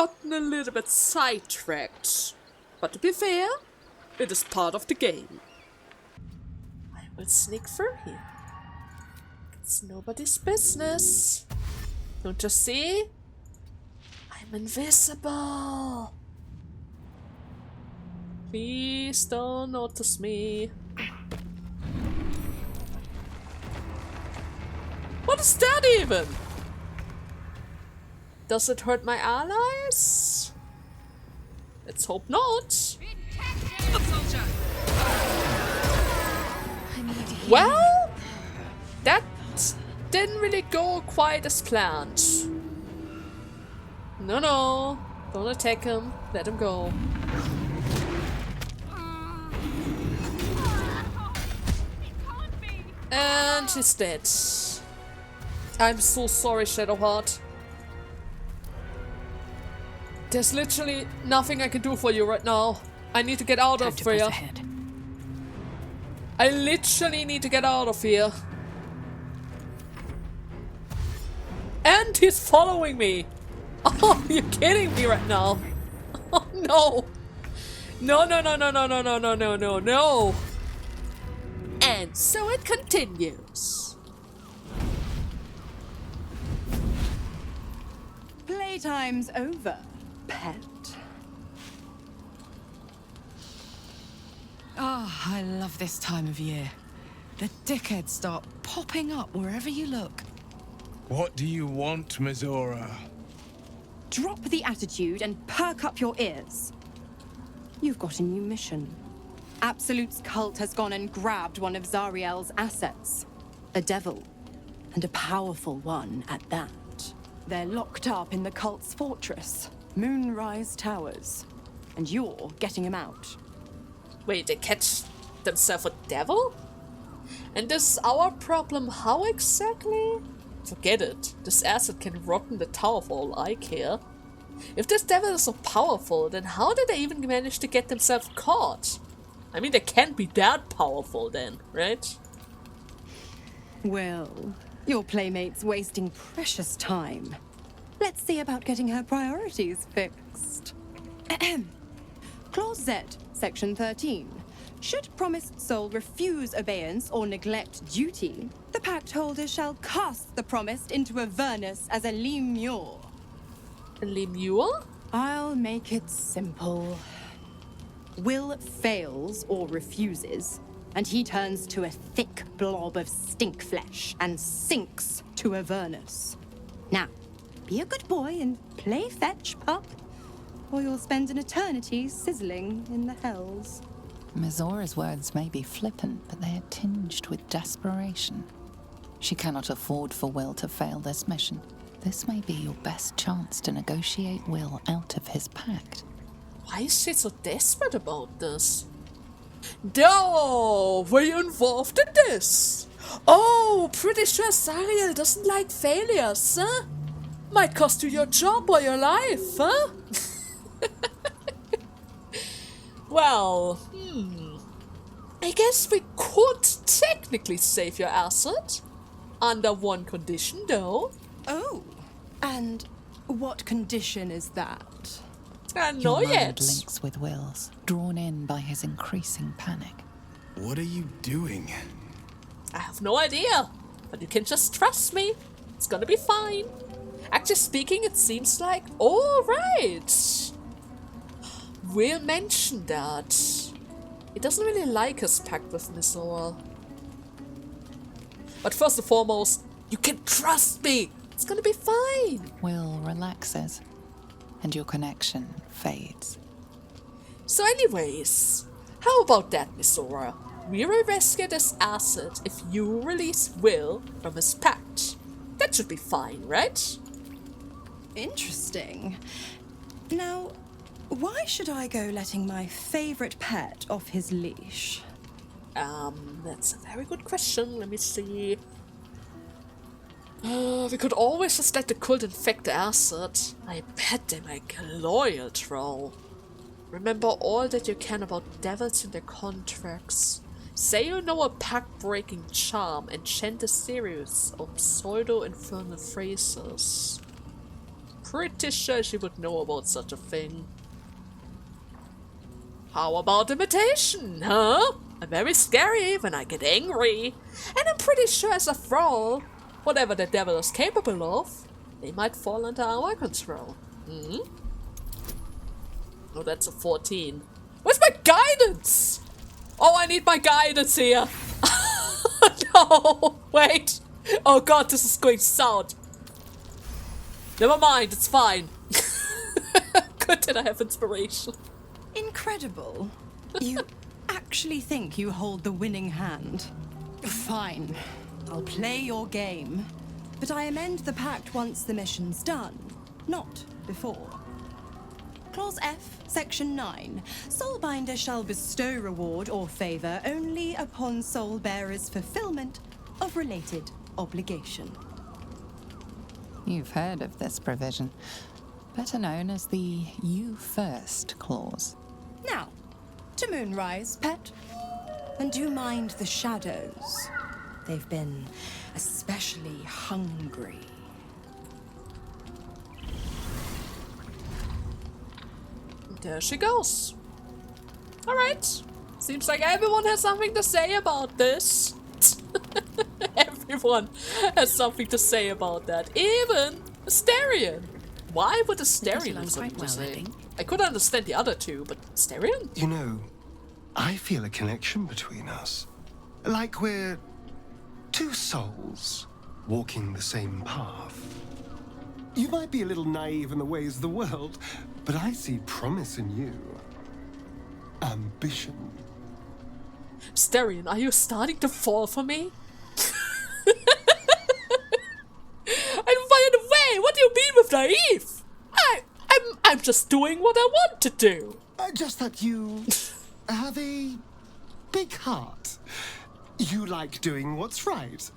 gotten a little bit sidetracked. But to be fair, it is part of the game. I will sneak through here. It's nobody's business. Don't you see? I'm invisible. Please don't notice me. What is that even? Does it hurt my allies? Let's hope not. Well, that didn't really go quite as planned. No, don't attack him. Let him go. And he's dead. I'm so sorry, Shadowheart. There's literally nothing I can do for you right now. I need to get out of here. I literally need to get out of here. And he's following me. Oh, you're kidding me right now. Oh no. No. And so it continues. Playtime's over, pet. Ah, I love this time of year. The dickheads start popping up wherever you look. What do you want, Mizora? Drop the attitude and perk up your ears. You've got a new mission. Absolute's cult has gone and grabbed one of Zariel's assets. A devil. And a powerful one at that. They're locked up in the cult's fortress, Moonrise Towers. And you're getting him out. Wait, they catch themselves a devil? And this is our problem how exactly? Forget it. This asset can rot in the tower for all I care. If this devil is so powerful, then how did they even manage to get themselves caught? I mean, they can't be that powerful then, right? Well, your playmate's wasting precious time. Let's see about getting her priorities fixed. Clause Z, Section 13. Should promised soul refuse obeyance or neglect duty, the pact holder shall cast the promised into Avernus as a lemure. A lemure? I'll make it simple. Will fails or refuses, and he turns to a thick blob of stink flesh and sinks to Avernus. Now, be a good boy and play fetch, pup, or you'll spend an eternity sizzling in the hells. Mizora's words may be flippant, but they are tinged with desperation. She cannot afford for Will to fail this mission. This may be your best chance to negotiate Will out of his pact. Why is she so desperate about this? No, were you involved in this? Oh, pretty sure Zariel doesn't like failures, huh? Might cost you your job or your life, huh? Well, I guess we could technically save your asset. Under one condition, though. Oh, and what condition is that? I Your know mind yet. links with Will's, drawn in by his increasing panic. What are you doing? I have no idea, but you can just trust me. It's gonna be fine. Actually speaking, it seems like... Oh, right! Will mentioned that. He doesn't really like his pact with Mizora. But first and foremost, you can trust me! It's gonna be fine! Will relaxes, and your connection fades. So anyways, how about that, Mizora? We will rescue this asset if you release Will from his pact. That should be fine, right? Interesting. Now, why should I go letting my favorite pet off his leash? That's a very good question. Let me see. We could always just let the cult infect the asset. I bet they make a loyal troll. Remember all that you can about devils and their contracts. Say you know a pact-breaking charm and chant a series of pseudo-infernal phrases. pretty sure she would know about such a thing. How about imitation, huh? I'm very scary when I get angry. And I'm pretty sure as a thrall, whatever the devil is capable of, they might fall under our control. Hmm? Oh, that's a 14. Where's my guidance? Oh, I need my guidance here. No, wait. Oh god, this is going south. Never mind, it's fine. Good that I have inspiration. Incredible. You actually think you hold the winning hand? Fine. I'll play your game. But I amend the pact once the mission's done, not before. Clause F, Section 9. Soulbinder shall bestow reward or favor only upon soul-bearer's fulfillment of related obligation. You've heard of this provision, better known as the You First clause. Now, to Moonrise, pet. And do mind the shadows. They've been especially hungry. There she goes. Alright. Seems like everyone has something to say about this. Everyone has something to say about that. Even Asterion. Why would Asterion have something to say? I could understand the other two, but Asterion? You know, I feel a connection between us. Like we're two souls walking the same path. You might be a little naive in the ways of the world, but I see promise in you. Ambition. Asterion, are you starting to fall for me? And by the way, what do you mean with naive? I'm just doing what I want to do. Just that you have a big heart. You like doing what's right.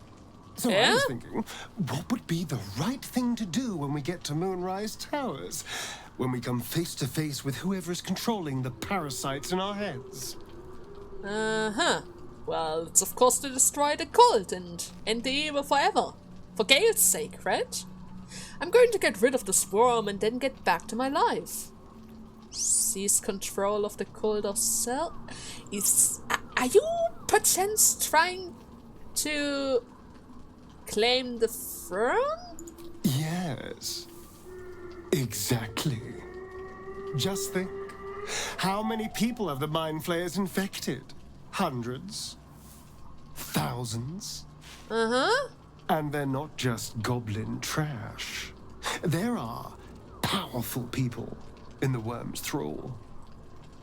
So I was thinking, what would be the right thing to do when we get to Moonrise Towers? When we come face to face with whoever is controlling the parasites in our heads? Uh-huh. Well, it's of course to destroy the cult and end the evil forever. For Gale's sake, right? I'm going to get rid of the swarm and then get back to my life. Seize control of the cult of Cell. Are you perchance trying to claim the throne? Yes. Exactly. Just think. How many people have the Mind Flayers infected? Hundreds? Thousands? Uh-huh. And they're not just goblin trash. There are powerful people in the Worm's thrall.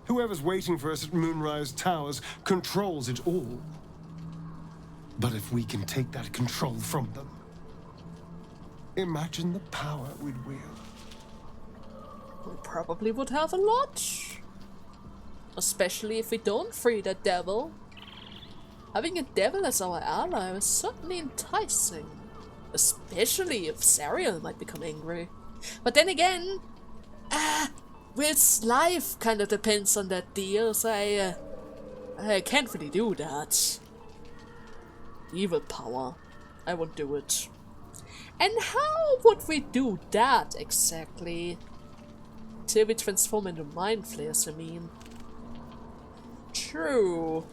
Whoever's waiting for us at Moonrise Towers controls it all. But if we can take that control from them, imagine the power we'd wield. We probably would have a lot. Especially if we don't free that devil. Having a devil as our ally is certainly enticing. Especially if Zariel might become angry. But then again, Will's life kind of depends on that deal, so I can't really do that. Evil power. I won't do it. And how would we do that exactly? Till we transform into mind flayers, I mean. True.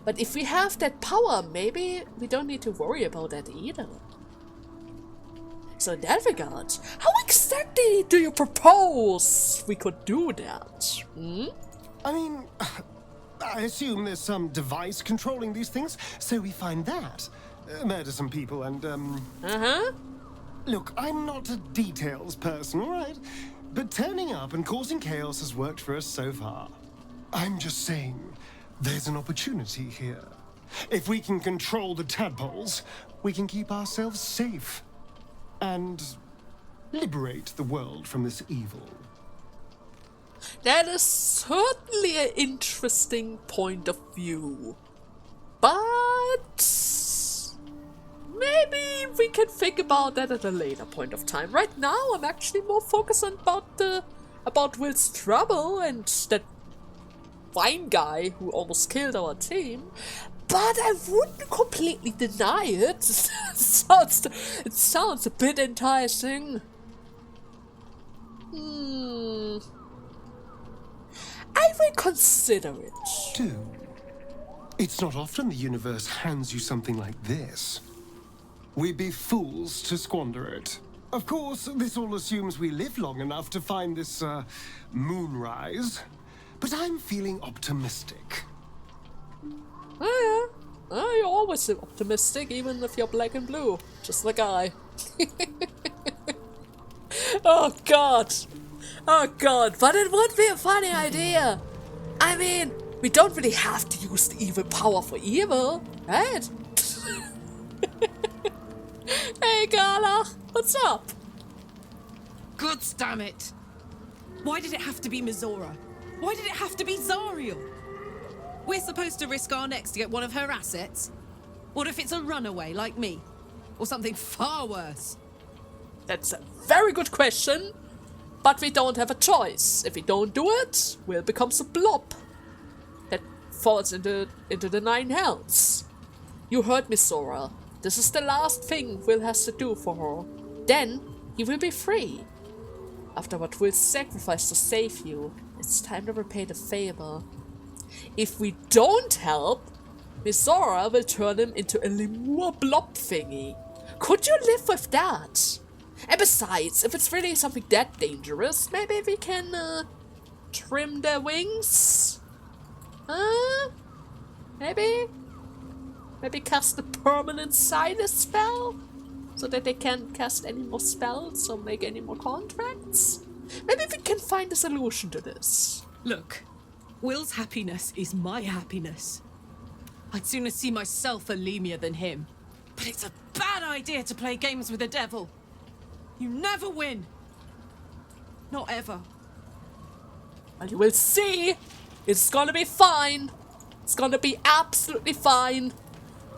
But if we have that power, maybe we don't need to worry about that either. So in that regard, how exactly do you propose we could do that? Hmm? I mean, I assume there's some device controlling these things, so we find that. Murder some people and, Uh-huh. Look, I'm not a details person, alright? But turning up and causing chaos has worked for us so far. I'm just saying, there's an opportunity here. If we can control the tadpoles, we can keep ourselves safe. And liberate the world from this evil. That is certainly an interesting point of view. But maybe we can think about that at a later point of time. Right now, I'm actually more focused on about Will's trouble and that wine guy who almost killed our team. But I wouldn't completely deny it. It sounds a bit enticing. consider it. Do. It's not often the universe hands you something like this. We'd be fools to squander it. Of course, this all assumes we live long enough to find this, moonrise. But I'm feeling optimistic. Oh, yeah. Oh, you're always optimistic, even if you're black and blue. Just like I. Oh, God. Oh, God. But it would be a funny idea. I mean, we don't really have to use the evil power for evil, right? Hey, Gala. What's up? Gods damn it! Why did it have to be Mizora? Why did it have to be Zariel? We're supposed to risk our necks to get one of her assets? What if it's a runaway like me? Or something far worse? That's a very good question. But we don't have a choice. If we don't do it, Will becomes a blob that falls into the 9 hells. You heard me, Sora. This is the last thing Will has to do for her. Then he will be free. After what Will sacrificed to save you, it's time to repay the favor. If we don't help, Mizora will turn him into a lemur blob thingy. Could you live with that? And besides, if it's really something that dangerous, maybe we can trim their wings? Maybe cast a permanent silence spell? So that they can't cast any more spells or make any more contracts? Maybe we can find a solution to this. Look, Will's happiness is my happiness. I'd sooner see myself a lemur than him. But it's a bad idea to play games with the devil. You never win. Not ever. Well, you will see. It's gonna be fine. It's gonna be absolutely fine.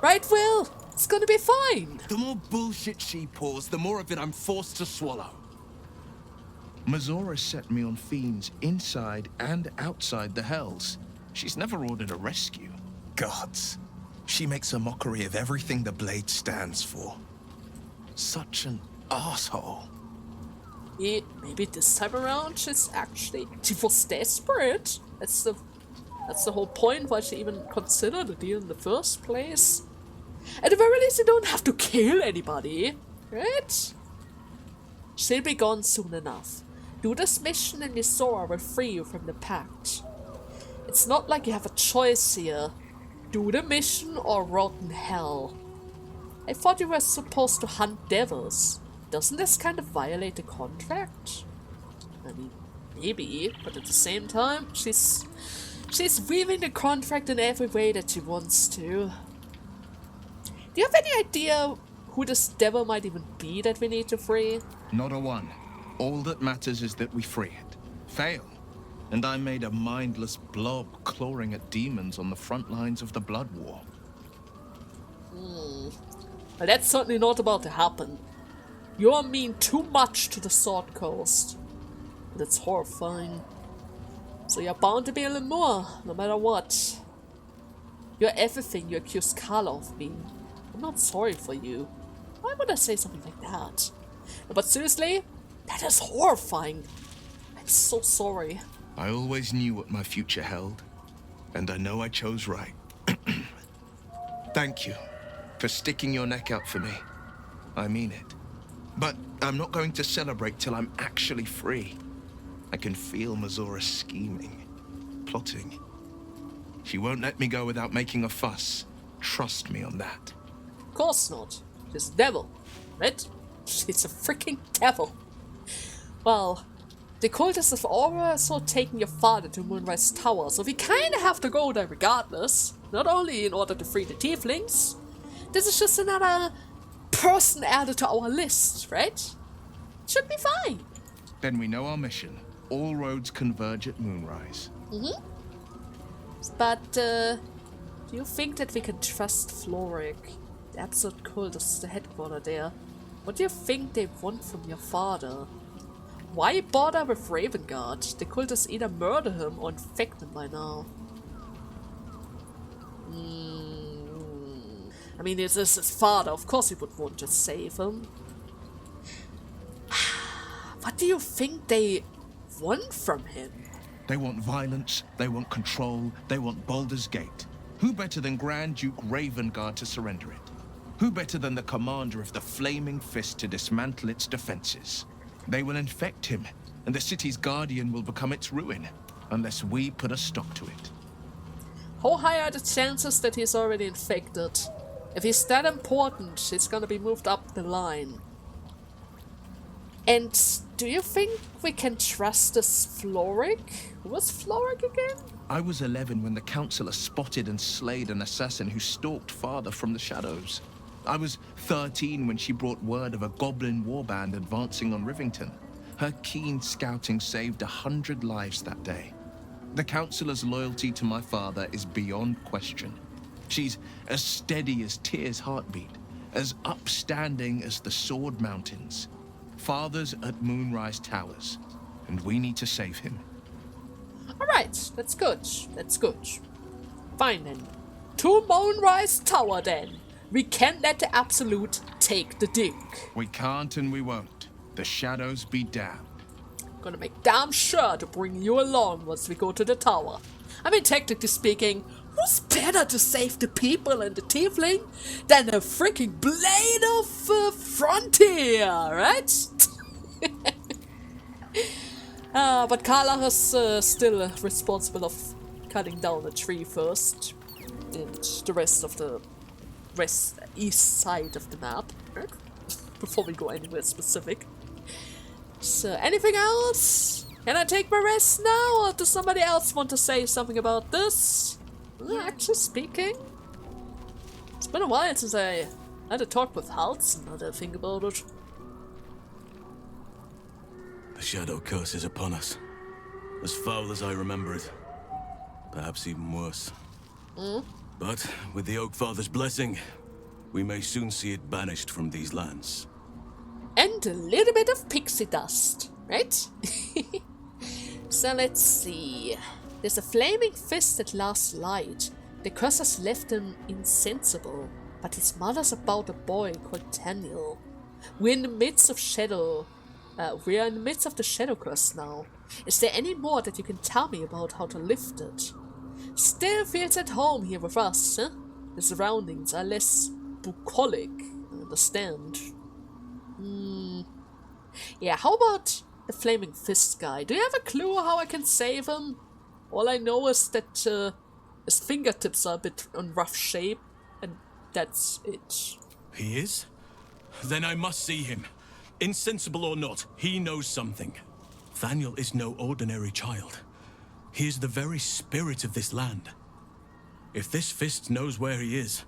Right, Will? It's gonna be fine. The more bullshit she pours, the more of it I'm forced to swallow. Mizora set me on fiends inside and outside the hells. She's never ordered a rescue. Gods. She makes a mockery of everything the blade stands for. Such an asshole. Yeah, maybe this time around she was desperate. That's the whole point why she even considered the deal in the first place. At the very least, you don't have to kill anybody, right? She'll be gone soon enough. Do this mission and Mizora will free you from the pact. It's not like you have a choice here. Do the mission or rot in hell. I thought you were supposed to hunt devils. Doesn't this kind of violate the contract? I mean, maybe, but at the same time, she's weaving the contract in every way that she wants to. Do you have any idea who this devil might even be that we need to free? Not a one. All that matters is that we free it. Fail, and I'm made a mindless blob clawing at demons on the front lines of the Blood War. Well, that's certainly not about to happen. You mean too much to the Sword Coast. That's horrifying. So you're bound to be a lemur, no matter what. You're everything you accuse Carla of being. I'm not sorry for you. Why would I say something like that? No, but seriously, that is horrifying. I'm so sorry. I always knew what my future held, and I know I chose right. Thank you for sticking your neck out for me. I mean it. But I'm not going to celebrate till I'm actually free. I can feel Mizora scheming, plotting. She won't let me go without making a fuss. Trust me on that. Of course not. She's a devil, right? She's a freaking devil. Well, the cultists have also taken your father to Moonrise Tower, so we kinda have to go there regardless. Not only in order to free the tieflings. This is just another person added to our list, right? Should be fine. Then we know our mission. All roads converge at Moonrise. But, do you think that we can trust Floric? The absolute cultist, the headquarter there. What do you think they want from your father? Why bother with Ravengard? The cultists either murder him or infect him by now. I mean, this is his father. Of course he would want to save him. What do you think they want from him? They want violence, they want control, they want Baldur's Gate. Who better than Grand Duke Ravengard to surrender it? Who better than the commander of the Flaming Fist to dismantle its defenses? They will infect him, and the city's guardian will become its ruin, unless we put a stop to it. How high are the chances that he's already infected? If he's that important, he's gonna be moved up the line. And do you think we can trust this Floric? Who was Floric again? I was 11 when the Councillor spotted and slayed an assassin who stalked father from the shadows. I was 13 when she brought word of a goblin warband advancing on Rivington. Her keen scouting saved 100 lives that day. The Councillor's loyalty to my father is beyond question. She's as steady as Tyr's heartbeat, as upstanding as the Sword Mountains. Father's at Moonrise Towers, and we need to save him. Alright, that's good. That's good. Fine then. To Moonrise Tower then. We can't let the Absolute take the Duke. We can't and we won't. The shadows be damned. Gonna make damn sure to bring you along once we go to the tower. I mean, technically speaking, who's better to save the people and the tiefling than a freaking blade of frontier, right? But Karlach is still responsible of cutting down a tree first, and the rest of the east side of the map, right? Before we go anywhere specific. So, anything else? Can I take my rest now, or does somebody else want to say something about this? Actually speaking, it's been a while since I had a talk with Halson, now that I think about it. The shadow curse is upon us. As foul as I remember it. Perhaps even worse. But with the Oak Father's blessing, we may soon see it banished from these lands. And a little bit of pixie dust, right? So let's see. There's a flaming fist at last light. The curse has left him insensible, but his mother's about a boy called Daniel. We're in the midst of the shadow curse now. Is there any more that you can tell me about how to lift it? Still feels at home here with us, huh? The surroundings are less bucolic, I understand. Yeah, how about the Flaming Fist guy? Do you have a clue how I can save him? All I know is that his fingertips are a bit in rough shape, and that's it. He is? Then I must see him. Insensible or not, he knows something. Thaniel is no ordinary child. He is the very spirit of this land. If this fist knows where he is,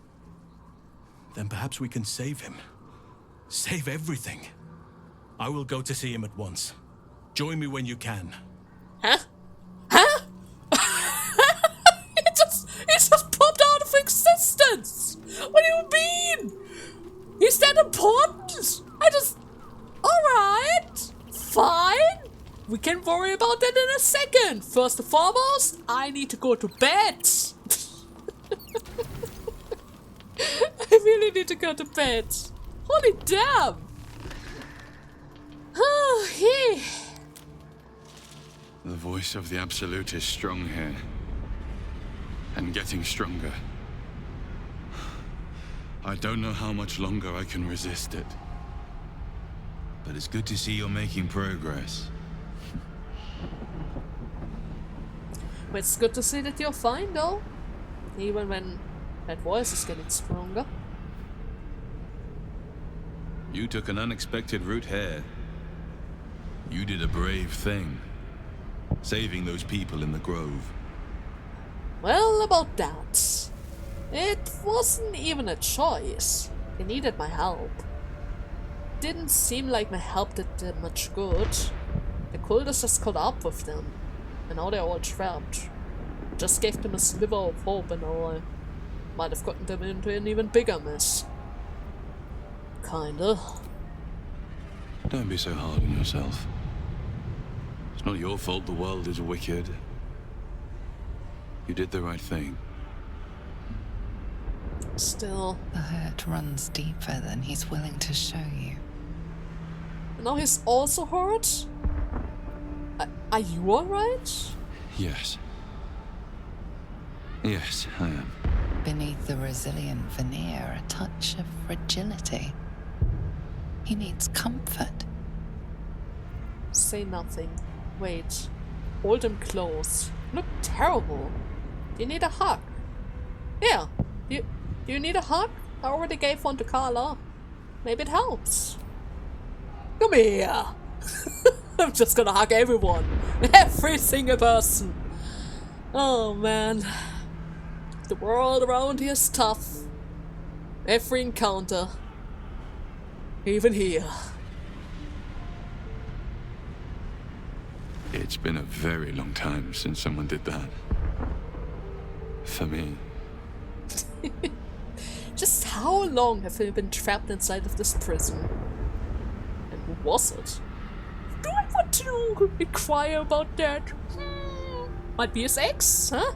then perhaps we can save him. Save everything. I will go to see him at once. Join me when you can. Huh? He just popped out of existence! What do you mean? He's that important? Alright, fine. We can worry about that in a second. First and foremost, I need to go to bed. I really need to go to bed. Holy damn. Oh, yeah. The voice of the Absolute is strong here. And getting stronger. I don't know how much longer I can resist it. But it's good to see you're making progress. Well, it's good to see that you're fine, though. Even when that voice is getting stronger. You took an unexpected route here. You did a brave thing. Saving those people in the grove. Well, about that. It wasn't even a choice. They needed my help. Didn't seem like my help did them much good. The cultists just caught up with them. And now they're all trapped. Just gave them a sliver of hope and now I might have gotten them into an even bigger mess. Kinda. Don't be so hard on yourself. It's not your fault the world is wicked. You did the right thing. Still. The hurt runs deeper than he's willing to show you. Now he's also hurt? Are you alright? Yes. Yes, I am. Beneath the resilient veneer, a touch of fragility. He needs comfort. Say nothing. Wait. Hold him close. Look terrible. Do you need a hug? Yeah. Do you need a hug? I already gave one to Carla. Maybe it helps. Come here. I'm just gonna hug everyone. Every single person. Oh man. The world around here is tough. Every encounter. Even here. It's been a very long time since someone did that. For me. Just how long have you been trapped inside of this prison? And who was it? Do I want to inquire about that? Might be his ex, huh?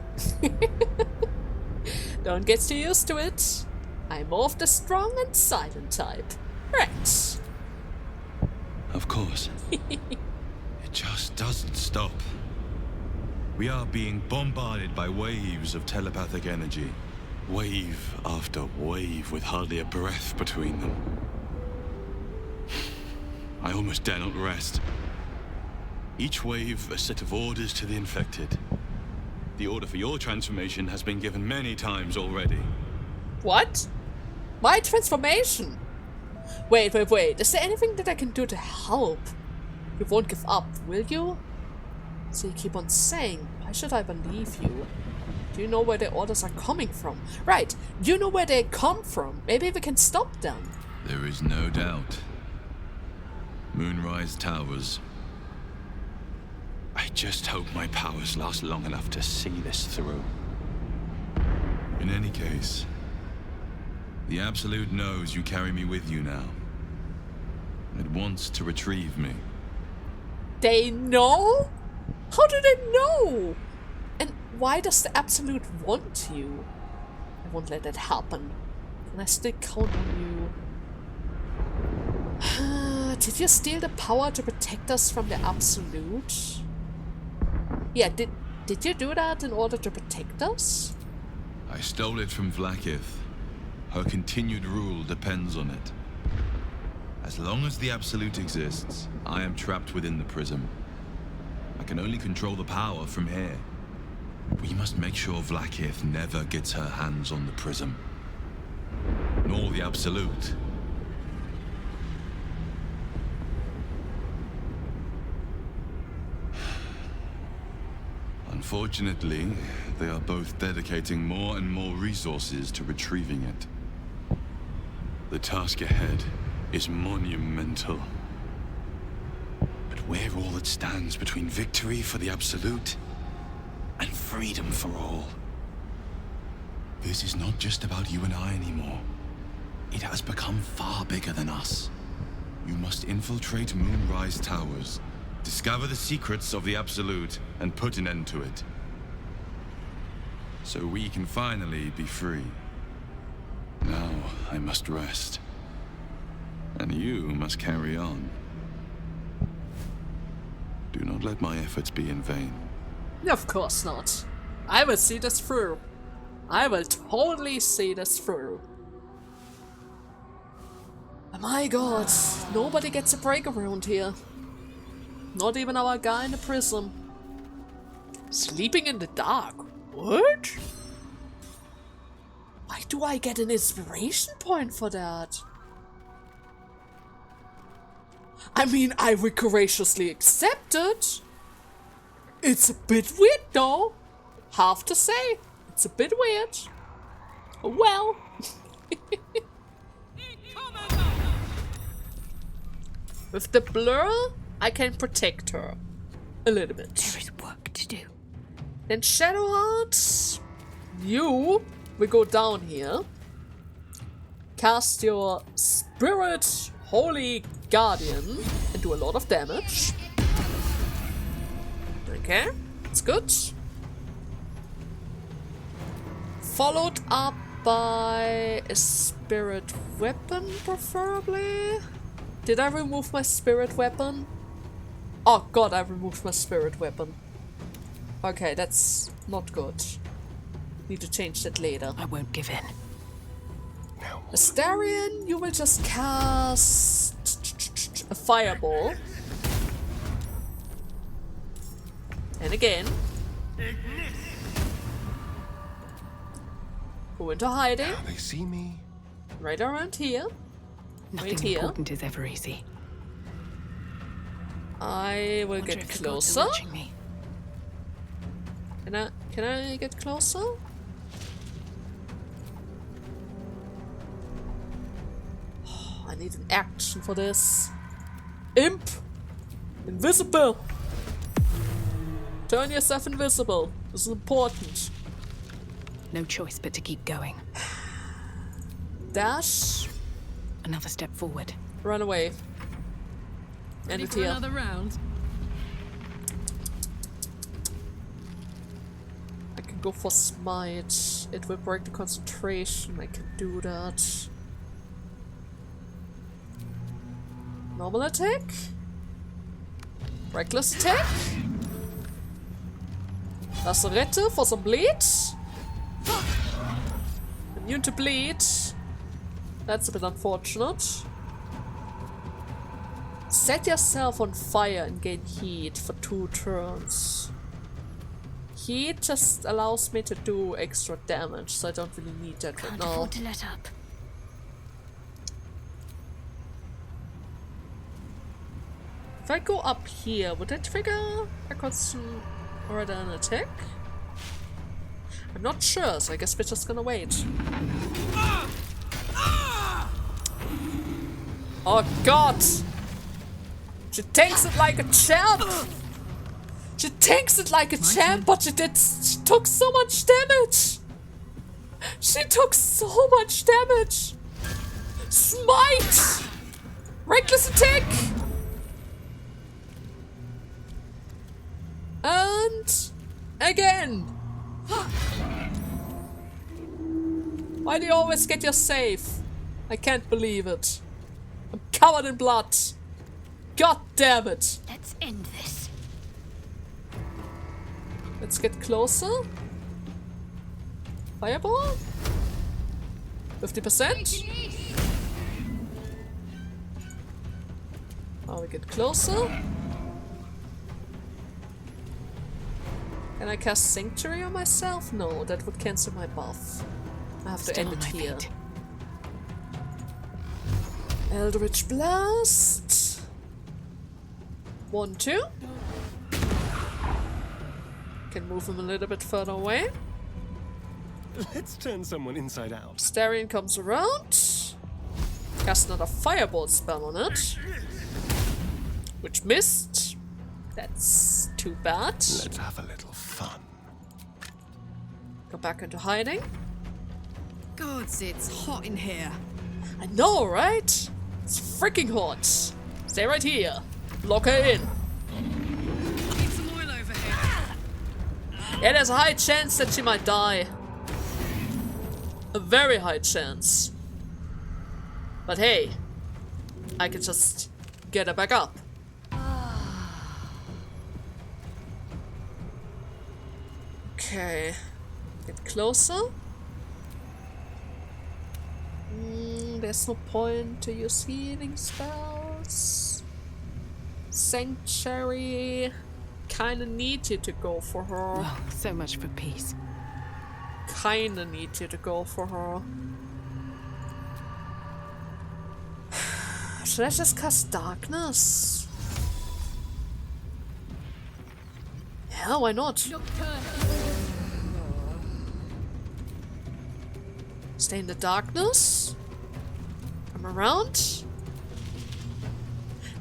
Don't get too used to it. I'm more of the strong and silent type. Right. Of course. It just doesn't stop. We are being bombarded by waves of telepathic energy. Wave after wave with hardly a breath between them. I almost dare not rest. Each wave a set of orders to the infected. The order for your transformation has been given many times already. What? My transformation? Wait. Is there anything that I can do to help? You won't give up, will you? So you keep on saying, why should I believe you? Do you know where the orders are coming from? Right, you know where they come from. Maybe we can stop them. There is no doubt. Moonrise Towers. I just hope my powers last long enough to see this through. In any case, the Absolute knows you carry me with you now. It wants to retrieve me. They know? How do they know? And why does the Absolute want you? I won't let that happen. Can I still count on you? Did you steal the power to protect us from the Absolute? Yeah, did you do that in order to protect us? I stole it from Vlaakith. Her continued rule depends on it. As long as the Absolute exists, I am trapped within the prism. I can only control the power from here. We must make sure Vlaakith never gets her hands on the prism. Nor the Absolute. Unfortunately, they are both dedicating more and more resources to retrieving it. The task ahead is monumental. But we're all that stands between victory for the Absolute and freedom for all. This is not just about you and I anymore. It has become far bigger than us. You must infiltrate Moonrise Towers, discover the secrets of the Absolute, and put an end to it. So we can finally be free. Now I must rest. And you must carry on. Do not let my efforts be in vain. Of course not. I will see this through. I will totally see this through. Oh my god, nobody gets a break around here. Not even our guy in the prison. Sleeping in the dark. What? Why do I get an inspiration point for that? I mean, I will graciously accept it. It's a bit weird though. Have to say, it's a bit weird. Well. With the blur, I can protect her. A little bit. There is work to do. Then Shadowheart, you will go down here. Cast your Spirit Holy Guardian and do a lot of damage. Okay, that's good. Followed up by a Spirit Weapon, preferably. Did I remove my Spirit Weapon? Oh god, I removed my Spirit Weapon. Okay, that's not good. Need to change that later. I won't give in. Now, Larian, you will just cast a fireball. And again. Go into hiding. now they see me. Right around here. Nothing Wait here. important is ever easy. I will Wonder get if the gods closer. are watching me. Can I get closer? I need an action for this. Imp! Invisible! Turn yourself invisible. This is important. No choice but to keep going. Dash. Another step forward. Run away. End Ready it for here. another round? I can go for smite. It will break the concentration. I can do that. Normal attack. Reckless attack. Lacerette for some bleed. Immune to bleed. That's a bit unfortunate. Set yourself on fire and gain heat for 2 turns. Heat just allows me to do extra damage, so I don't really need that right now. to let up. If I go up here, would that trigger a constant or an attack? I'm not sure, so I guess we're just gonna wait. Oh god! She takes it like a champ! She takes it like a champ, but she took so much damage! She took so much damage! Smite! Reckless attack! And again! Why do you always get your save? I can't believe it. I'm covered in blood. God damn it. Let's end this. Let's get closer. Fireball? 50%? Now we get closer. Can I cast Sanctuary on myself? No, that would cancel my buff. I have to Still end on it my here. feet. Eldritch Blast. 1, 2. Can move him a little bit further away. Let's turn someone inside out. Larian comes around. Cast another fireball spell on it. Which missed. That's too bad. Let's have a little fun. Go back into hiding. Gods, it's hot in here. I know, right? It's freaking hot. Stay right here. Lock her in. Need some oil over here. Yeah, there's a high chance that she might die. A very high chance. But hey, I can just get her back up. Okay, get closer. There's no point to use healing spells. Sanctuary. Kinda need you to go for her. Well, so much for peace. Kinda need you to go for her. Should I just cast darkness? Yeah, why not? Stay in the darkness. Come around.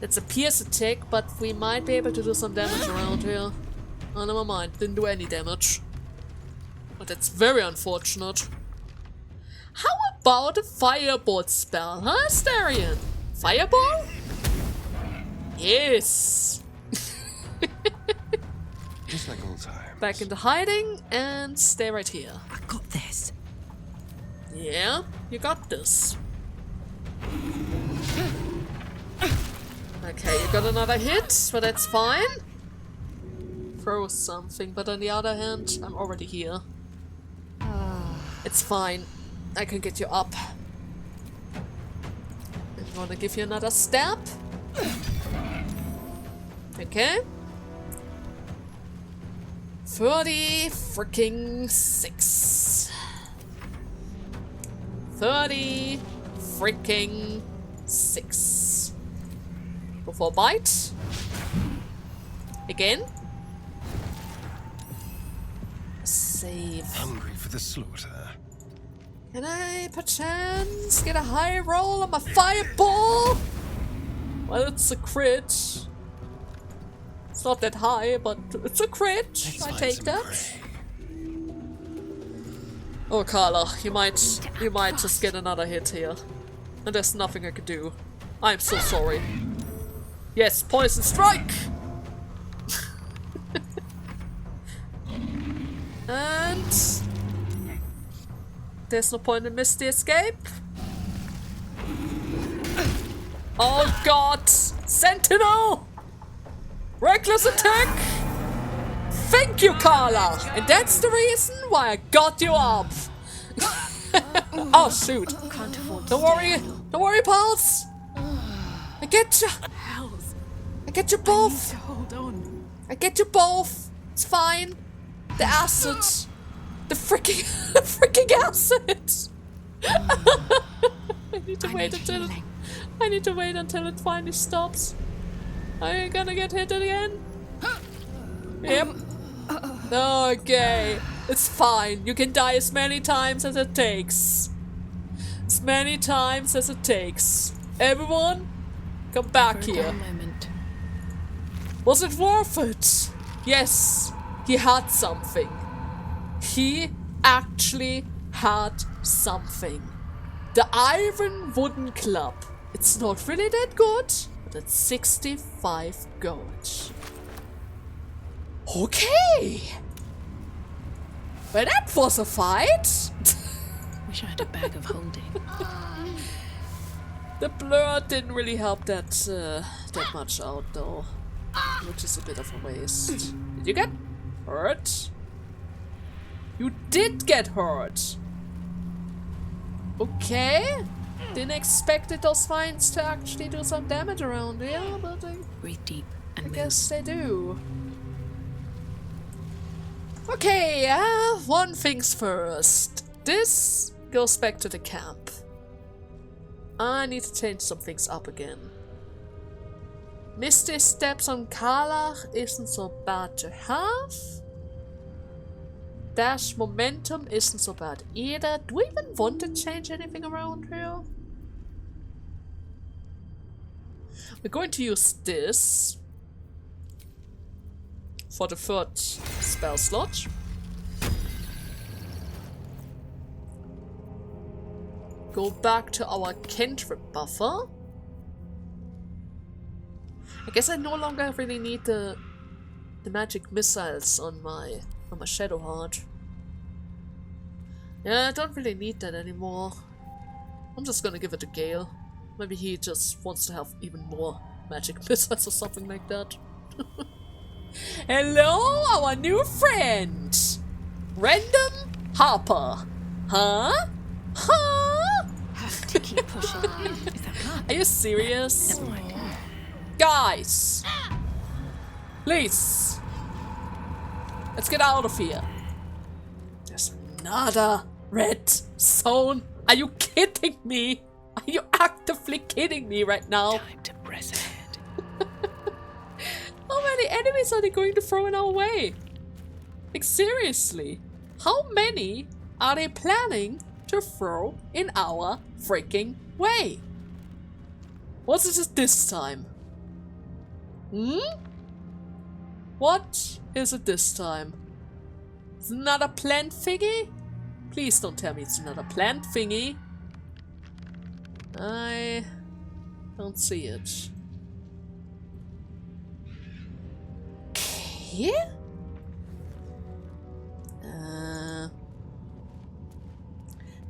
It's a pierce attack, but we might be able to do some damage around here. Oh, never mind. Didn't do any damage. But that's very unfortunate. How about a fireball spell, huh, Larian? Fireball? Yes. Just like old times. Back into hiding and stay right here. I got this. Yeah, you got this. Okay, you got another hit, but that's fine. throw something, but on the other hand, I'm already here. It's fine. I can get you up. I'm gonna give you another stab. Okay. 30 freaking 6. 30 freaking 6. Go for a bite. Again. Save. Hungry for the slaughter. Can I perchance get a high roll on my fireball? Well, it's a crit. It's not that high, but it's a crit. Let's I find take some that. prey. Oh, Carla, you might just get another hit here. And there's nothing I could do. I'm so sorry. Yes, poison strike! And there's no point in Misty escape. Oh god! Sentinel! Reckless attack! Thank you, Carla! And that's the reason why I got you up! Oh shoot! Don't worry, pals! I get you! I get you both! Hold on. I get you both! It's fine! The acid! The freaking acid! I need to wait until it finally stops. Are you gonna get hit again? Yep. Okay. It's fine. You can die as many times as it takes. As many times as it takes. Everyone, come back here. Moment. Was it worth it? Yes, he had something. He actually had something. The Iron Wooden Club. It's not really that good, but it's 65 gold. Okay. Well, that was a fight. Wish I had a bag of holding. The blur didn't really help that much out though, which is a bit of a waste. Did you get hurt? You did get hurt. Okay. Didn't expect those vines to actually do some damage around here, but Breathe deep I and move. guess they do. Okay, one thing's first. This goes back to the camp. I need to change some things up again. Misty Steps on Karlach isn't so bad to have. Dash Momentum isn't so bad either. Do we even want to change anything around here? We're going to use this for the third spell slot. Go back to our cantrip buffer. I guess I no longer really need the magic missiles on my Shadow Heart. Yeah, I don't really need that anymore. I'm just gonna give it to Gale. Maybe he just wants to have even more magic missiles or something like that. Hello, our new friend! Random Harper. Huh? Huh? Have to keep pushing. Is that blood? Are you serious? Never mind. Guys! Please! Let's get out of here. There's another red zone. Are you kidding me? Are you actively kidding me right now? Time to press ahead. How many enemies are they going to throw in our way? Like seriously, how many are they planning to throw in our freaking way? What is it this time? What is it this time? It's another plant thingy? Please don't tell me it's another plant thingy. I don't see it. Okay.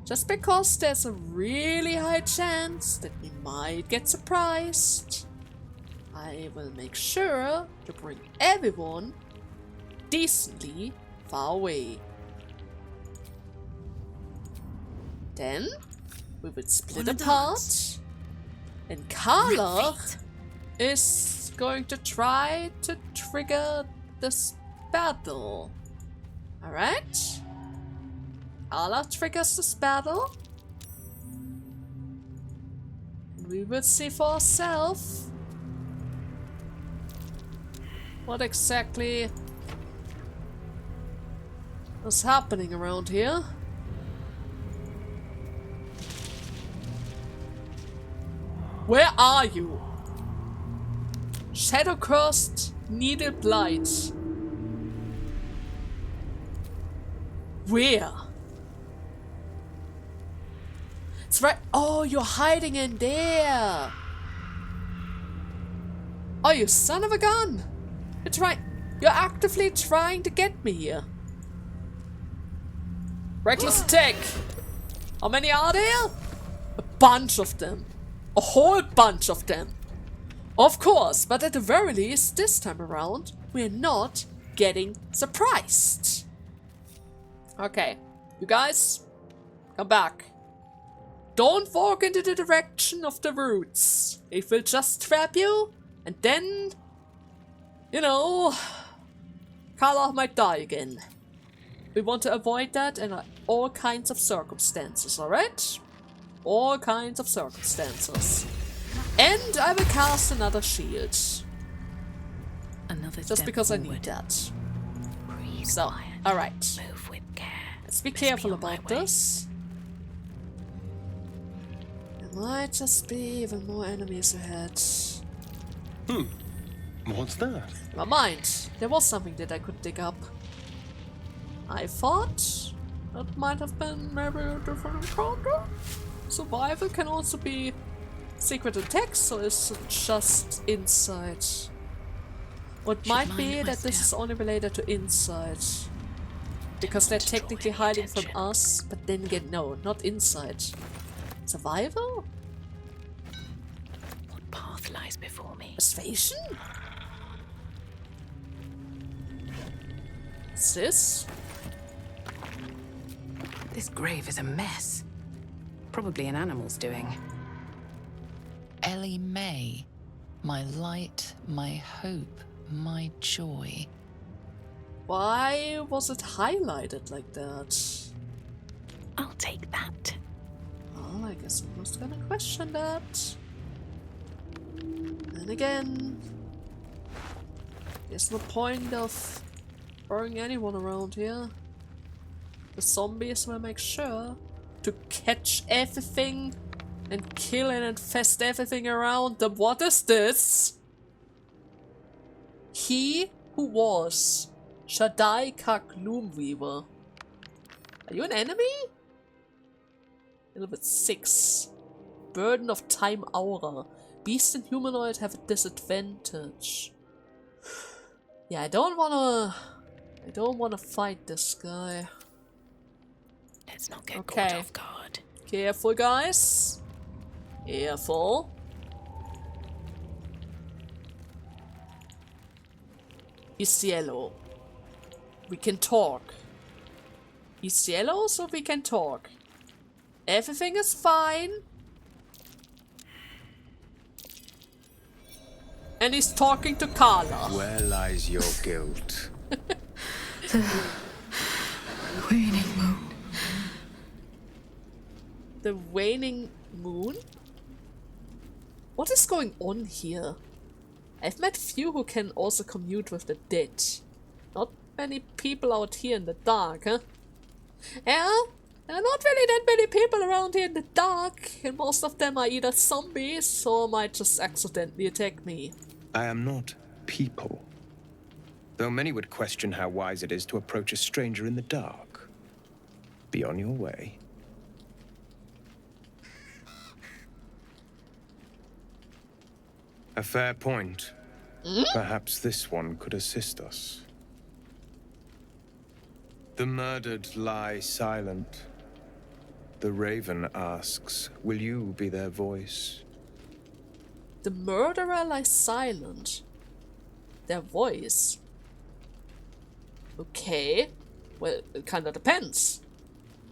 Just because there's a really high chance that we might get surprised, I will make sure to bring everyone decently far away. Then we will split apart, and Carla is going to try to trigger this battle. Alright? Carla triggers this battle. And we will see for ourselves what exactly is happening around here. Where are you? Shadow-cursed Needle Blight. Where? It's right. Oh, you're hiding in there. Oh, you son of a gun. You're actively trying to get me here. Reckless attack. How many are there? A bunch of them. A whole bunch of them. Of course, but at the very least, this time around, we're not getting surprised. Okay, you guys, come back. Don't walk into the direction of the roots. It will just trap you, and then, you know, Carla might die again. We want to avoid that in all kinds of circumstances, alright? All kinds of circumstances. And I will cast another shield. Another just because I need that. So, alright. Let's be careful about this. There might just be even more enemies ahead. What's that? Never mind. There was something that I could dig up. I thought that might have been maybe a different encounter. Survival can also be secret attacks, so it's just inside. Or it might be that this is only related to inside. Because they're technically hiding from us, but then again, no, not inside. Survival? What path lies before me? Persuasion? What's this? This grave is a mess. Probably an animal's doing. Ellie May, my light, my hope, my joy. Why was it highlighted like that? I'll take that. Well, I guess I'm not gonna question that. And again, there's no point of throwing anyone around here. The zombies will make sure to catch everything and kill and infest everything around them. What is this? He who was Shaddai Kak Gloomweaver. Are you an enemy? Level 6. Burden of Time Aura. Beast and humanoid have a disadvantage. Yeah, I don't wanna fight this guy. Let's not get caught off guard. Careful, guys. Careful. He's yellow. We can talk. He's yellow, so we can talk. Everything is fine. And he's talking to Carla. Where lies your guilt? Waning moon. The waning moon? What is going on here? I've met few who can also commute with the dead. Not many people out here in the dark, huh? Yeah, there are not really that many people around here in the dark, and most of them are either zombies or might just accidentally attack me. I am not people. Though many would question how wise it is to approach a stranger in the dark. Be on your way. A fair point. Perhaps this one could assist us. The murdered lie silent. The raven asks, will you be their voice? The murderer lies silent. Their voice. Okay. Well, it kinda depends.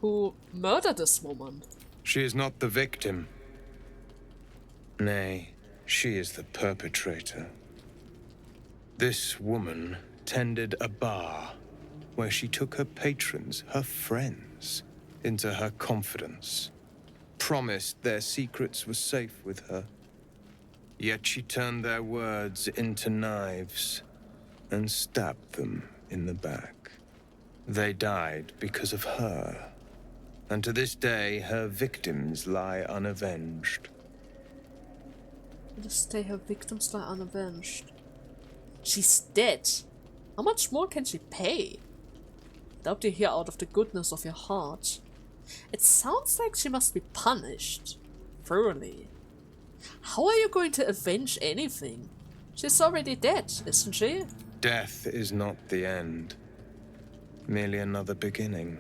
Who murdered this woman? She is not the victim. Nay, she is the perpetrator. This woman tended a bar where she took her patrons, her friends, into her confidence, promised their secrets were safe with her. Yet she turned their words into knives and stabbed them in the back. They died because of her, and to this day her victims lie unavenged. To this day her victims lie unavenged. She's dead. How much more can she pay? Doubt you hear out of the goodness of your heart. It sounds like she must be punished. Thoroughly. How are you going to avenge anything? She's already dead, isn't she? Death is not the end. Merely another beginning.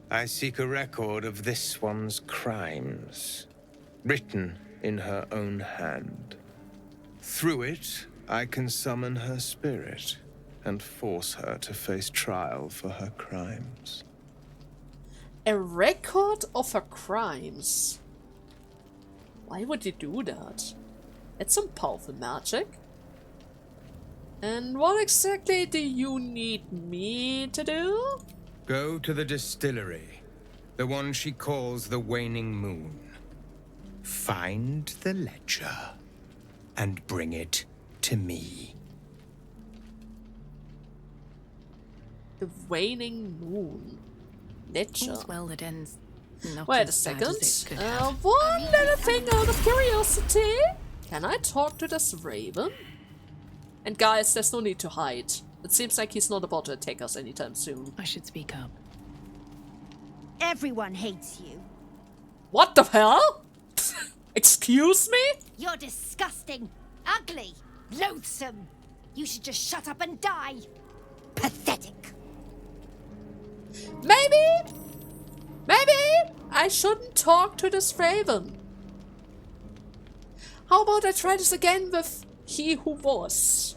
I seek a record of this one's crimes, written in her own hand. Through it, I can summon her spirit and force her to face trial for her crimes. A record of her crimes? Why would you do that? It's some powerful magic. And what exactly do you need me to do? Go to the distillery, the one she calls the Waning Moon. Find the ledger and bring it to me. The Waning Moon. Ledger. All's well that ends. Not Wait a as bad second. as it could have. One little thing out of curiosity. Can I talk to this raven? And guys, there's no need to hide. It seems like he's not about to attack us anytime soon. I should speak up. Everyone hates you. What the hell? Excuse me? You're disgusting, ugly, loathsome. You should just shut up and die. Pathetic. Maybe I shouldn't talk to this raven. How about I try this again with he who was?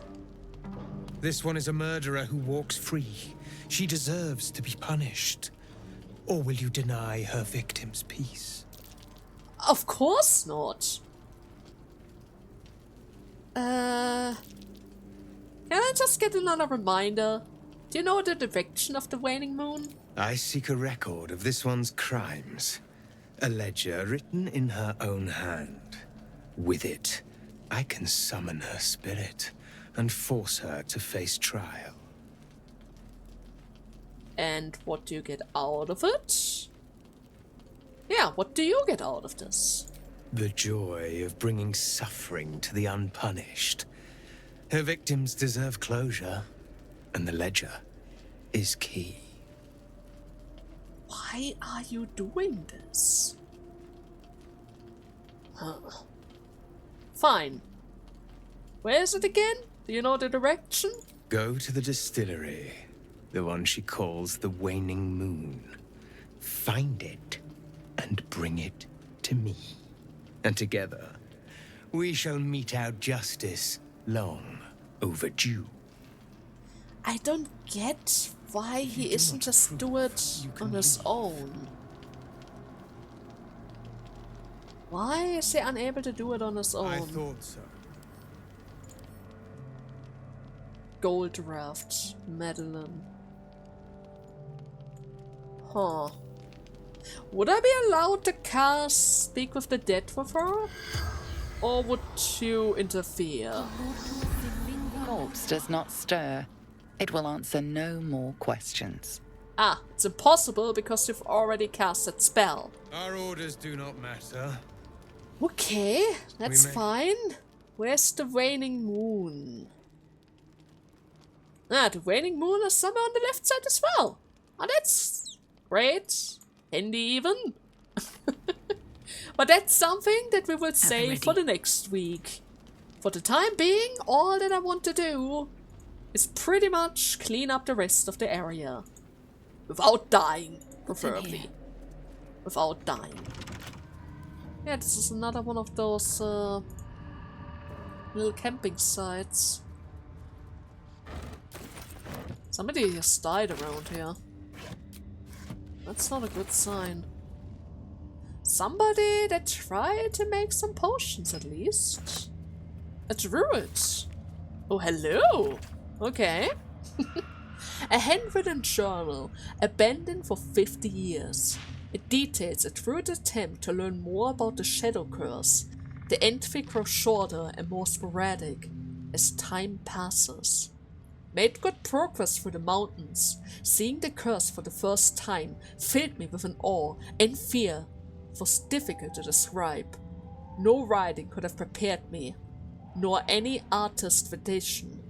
This one is a murderer who walks free. She deserves to be punished. Or will you deny her victims peace? Of course not. Can I just get another reminder? Do you know the direction of the waning moon? I seek a record of this one's crimes. A ledger written in her own hand. With it, I can summon her spirit and force her to face trial. And what do you get out of it? Yeah, what do you get out of this? The joy of bringing suffering to the unpunished. Her victims deserve closure, and the ledger is key. Why are you doing this? Huh. Fine. Where is it again? Do you know the direction? Go to the distillery, the one she calls the Waning Moon. Find it and bring it to me. And together, we shall mete out justice long overdue. I don't get why he isn't just do it on his own. Why is he unable to do it on his own? I thought so. Gold raft, Madeline. Huh. Would I be allowed to cast Speak with the Dead with her? Or would you interfere? The corpse does not stir. It will answer no more questions. Ah, it's impossible because you've already cast that spell. Our orders do not matter. Okay, that's may- fine. Where's the waning moon? Ah, the waning moon is somewhere on the left side as well. Oh, that's great. Handy even. But that's something that we will save for the next week. For the time being, all that I want to do is pretty much clean up the rest of the area. Without dying, preferably. Without dying. Yeah, this is another one of those little camping sites. Somebody has died around here. That's not a good sign. Somebody that tried to make some potions at least. A druid. Oh, hello. Okay. A handwritten journal, abandoned for 50 years. It details a druid attempt to learn more about the Shadow Curse. The entry grows shorter and more sporadic as time passes. Made good progress through the mountains. Seeing the curse for the first time filled me with an awe and fear. It was difficult to describe. No writing could have prepared me, nor any artist's tradition.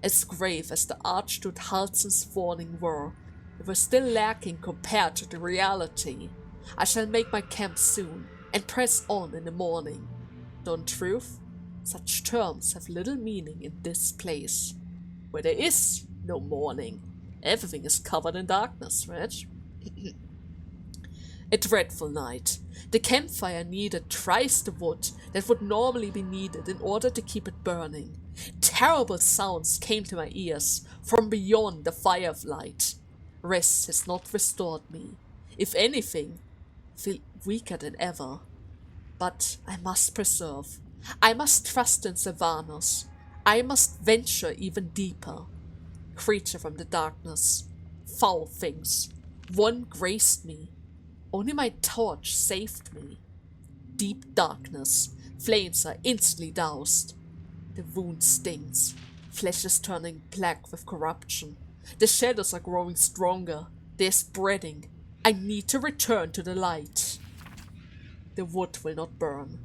As grave as the Archduke Halson's warning were, it was still lacking compared to the reality. I shall make my camp soon, and press on in the morning. Though in truth, such terms have little meaning in this place, where there is no morning. Everything is covered in darkness, right? A dreadful night. The campfire needed thrice the wood that would normally be needed in order to keep it burning. Terrible sounds came to my ears from beyond the firelight. Rest has not restored me. If anything, I feel weaker than ever. But I must persevere. I must trust in Sylvanas. I must venture even deeper. Creature from the darkness. Foul things. One graced me. Only my torch saved me. Deep darkness. Flames are instantly doused. The wound stings. Flesh is turning black with corruption. The shadows are growing stronger. They're spreading. I need to return to the light. The wood will not burn.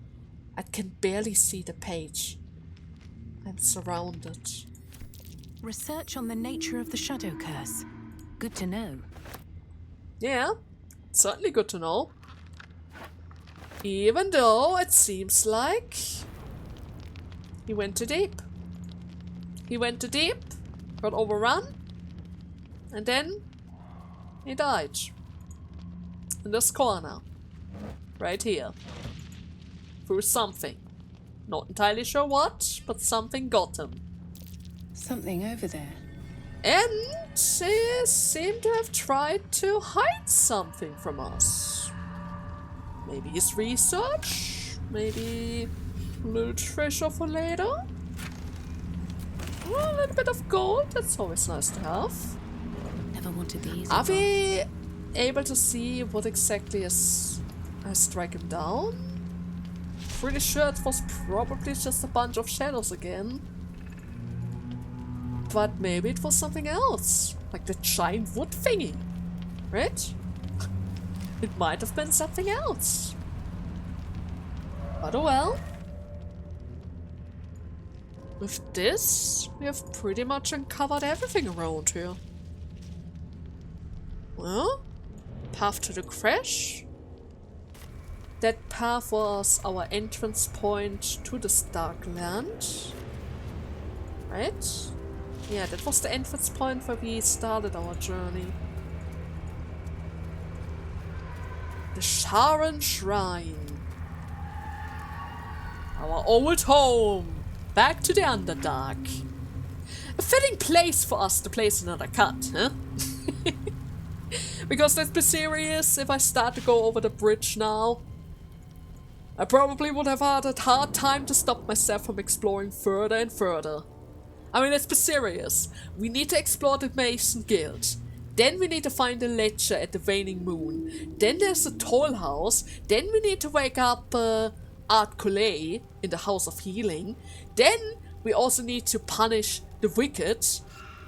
I can barely see the page. I'm surrounded. Research on the nature of the Shadow Curse. Good to know. Yeah, certainly good to know. Even though it seems like he went too deep. He went too deep, got overrun, and then he died. In this corner. Right here. Through something. Not entirely sure what, but something got him. Something over there. And he seemed to have tried to hide something from us. Maybe his research? Maybe a little treasure for later? Well, a little bit of gold, that's always nice to have. Never wanted these. Are we able to see what exactly has struck him down? Pretty sure it was probably just a bunch of shadows again. But maybe it was something else. Like the giant wood thingy. Right? It might have been something else. But oh well. With this, we have pretty much uncovered everything around here. Well, path to the crash. That path was our entrance point to this dark land. Right? Yeah, that was the entrance point where we started our journey. The Sharon Shrine. Our old home. Back to the Underdark. A fitting place for us to place another cut, huh? Because let's be serious, if I start to go over the bridge now, I probably would have had a hard time to stop myself from exploring further and further. I mean, let's be serious. We need to explore the Mason Guild. Then we need to find the ledger at the Waning Moon. Then there's the Toll House. Then we need to wake up Art Collet in the House of Healing. Then we also need to punish the wicked.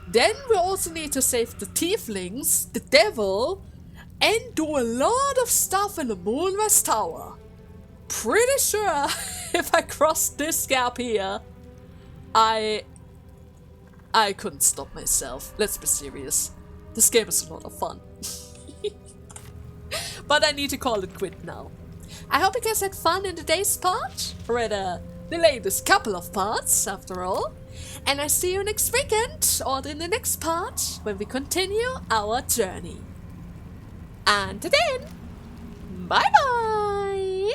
Then we also need to save the Tieflings, the Devil, and do a lot of stuff in the Moonwest Tower. Pretty sure if I cross this gap here, I couldn't stop myself. Let's be serious. This game is a lot of fun. But I need to call it quit now. I hope you guys had fun in today's part. Or the latest couple of parts, after all. And I see you next weekend, or in the next part, when we continue our journey. Until then, bye-bye!